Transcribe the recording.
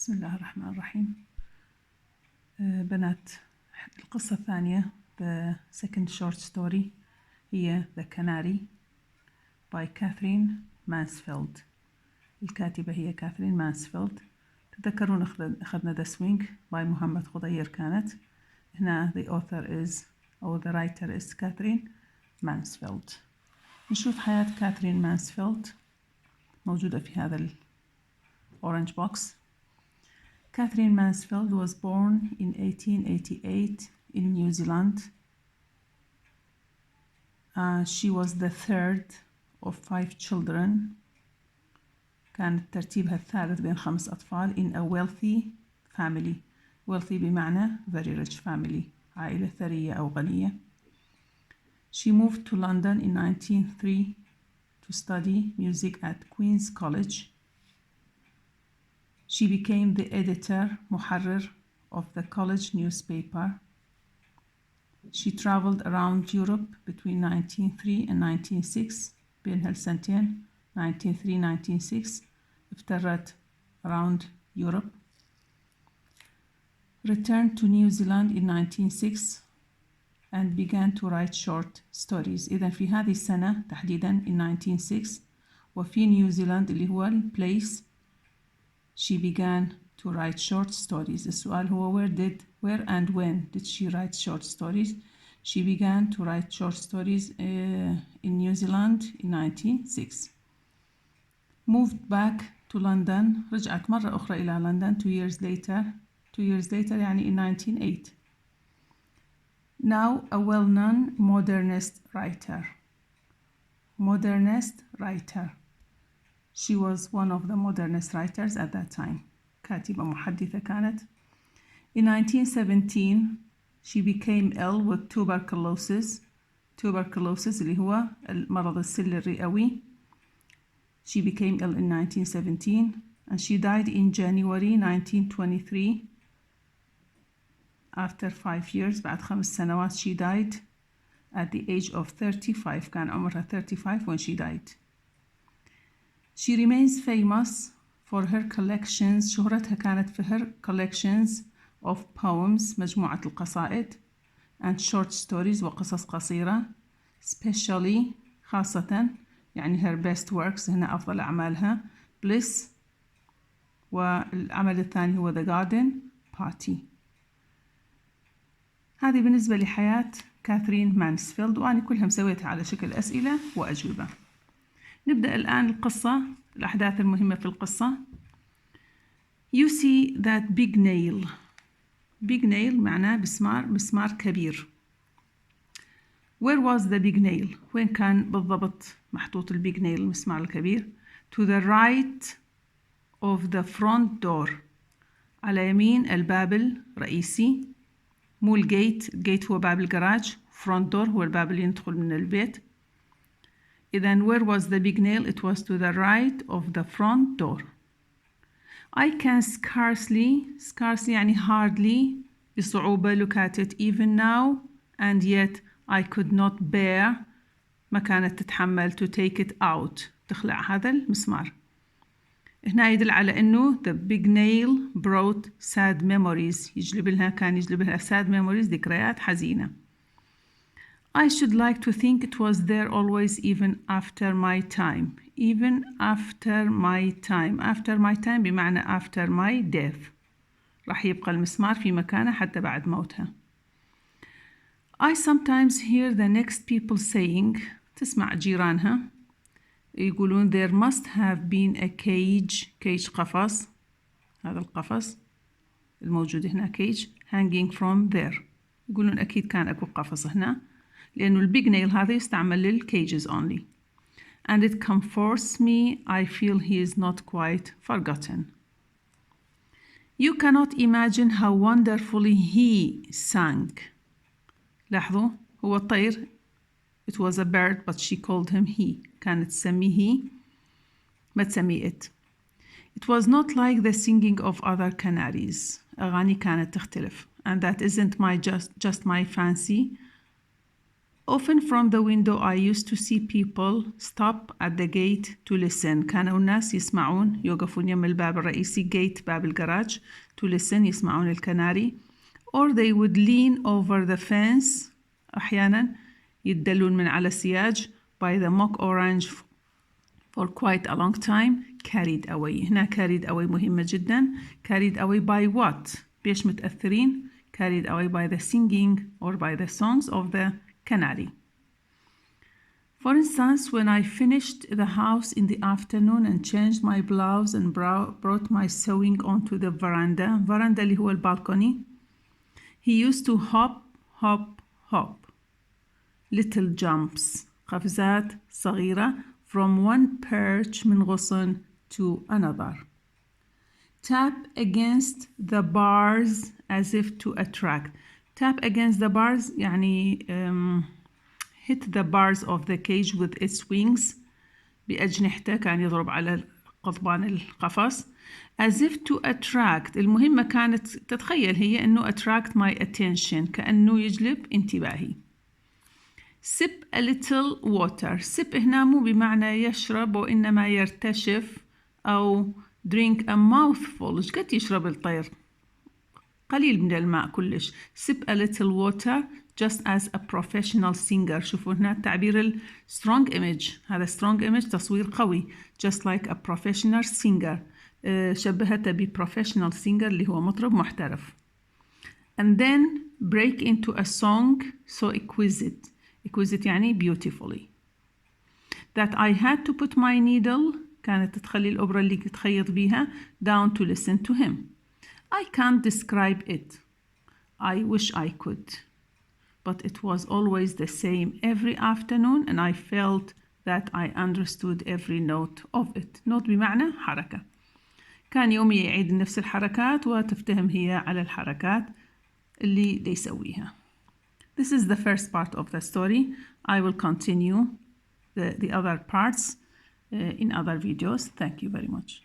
بسم الله الرحمن الرحيم. بنات، القصة الثانية the second short story هي The Canary by Catherine Mansfield. الكاتبة هي كاثرين مانسفيلد. تذكرون أخذنا The Swing by محمد خضير كانت. هنا the author is أو the writer is Catherine Mansfield. نشوف حياة كاثرين مانسفيلد موجودة في هذا ال orange box. Catherine Mansfield was born in 1888 in New Zealand. She was the third of 5 children. كانت ترتيبها الثالث بين 5 أطفال in a wealthy family. Wealthy بمعنى very rich family. عائلة ثرية أو غنية. She moved to London in 1903 to study music at Queen's College. She became the editor, محرر, of the college newspaper. She traveled around Europe between 1903 and 1906. بين هالسنتين 1903-1906 افترت around Europe. Returned to New Zealand in 1906 and began to write short stories. إذن في هذه السنة تحديدا in 1906 وفي نيوزيلاند اللي هو البليس she began to write short stories. السؤال هو where and when did she write short stories? She began to write short stories in New Zealand in 1906. Moved back to London. رجعت مرة أخرى إلى لندن 2 years later. 2 years later يعني in 1908. Now a well-known modernist writer. Modernist writer. She was one of the modernist writers at that time. كاتبة محدثة كانت. In 1917 she became ill with tuberculosis. Tuberculosis اللي هو المرض السل الرئوي. She became ill in 1917 and she died in January 1923. After 5 years, بعد 5 سنوات, she died at the age of 35. كان عمرها 35 when she died. She remains famous for her collections. شهرتها كانت في her collections of poems, مجموعة القصائد, and short stories وقصص قصيرة, especially خاصة يعني her best works هنا أفضل أعمالها Bliss والعمل الثاني هو The Garden Party. هذه بالنسبة لحياة كاثرين مانسفيلد وأنا كلها مسويتها على شكل أسئلة وأجوبة. نبدأ الآن القصة الأحداث المهمة في القصة. You see that big nail. Big nail معناه مسمار كبير. Where was the big nail? وين كان بالضبط محطوط البيج نيل المسمار الكبير؟ To the right of the front door. على يمين الباب الرئيسي. مو الجيت هو باب الجراج. front door هو الباب اللي ندخل من البيت. إذن where was the big nail? It was to the right of the front door. I can scarcely يعني hardly بصعوبة look at it even now and yet I could not bear ما كانت تتحمل to take it out تخلع هذا المسمار. هنا يدل على إنه the big nail brought sad memories يجلب لها sad memories ذكريات حزينة. I should like to think it was there always even after my time. Even after my time. After my time بمعنى after my death. راح يبقى المسمار في مكانه حتى بعد موتها. I sometimes hear the next people saying تسمع جيرانها يقولون there must have been a cage قفص هذا القفص الموجود هنا cage hanging from there يقولون أكيد كان أكو قفص هنا لأنه البيج نيل هذا يستعمل للcages only and it comforts me I feel he is not quite forgotten. You cannot imagine how wonderfully he sang. لاحظوا هو الطير it was a bird but she called him he كانت تسميه he ما تسميه it. It was not like the singing of other canaries. أغاني كانت تختلف and that isn't just my fancy. Often from the window I used to see people stop at the gate to listen. كانوا الناس يسمعون يوقفون يم الباب الرئيسي gate باب الجراج to listen يسمعون الكناري. Or they would lean over the fence أحيانا يدلون من على السياج by the mock orange for quite a long time. carried away هنا carried away مهمة جدا. carried away by what؟ بيش متأثرين؟ carried away by the singing or by the songs of the canary. For instance, when I finished the house in the afternoon and changed my blouse and brought my sewing onto the veranda اللي هو البالكوني, he used to hop hop hop little jumps قفزات صغيرة from one perch من غصن to another. Tap against the bars as if to attract. Tap against the bars يعني hit the bars of the cage with its wings بأجنحته كان يضرب على قضبان القفص. as if to attract المهمة كانت تتخيل هي أنه attract my attention كأنه يجلب انتباهي. sip a little water. sip هنا مو بمعنى يشرب وإنما يرتشف أو drink a mouthful. إيش قد يشرب الطير؟ قليل من الماء كلش. sip a little water just as a professional singer. شوفوا هنا التعبير strong image. هذا strong image تصوير قوي. just like a professional singer. شبهته ب professional singer اللي هو مطرب محترف. and then break into a song so exquisite. exquisite يعني beautifully. that I had to put my needle كانت تخلي الأبرة اللي تخيط بيها down to listen to him. I can't describe it. I wish I could. But it was always the same every afternoon and I felt that I understood every note of it. note بمعنى حركة. كان يومي يعيد نفس الحركات وتفتهم هي على الحركات اللي يسويها. This is the first part of the story. I will continue the other parts in other videos. Thank you very much.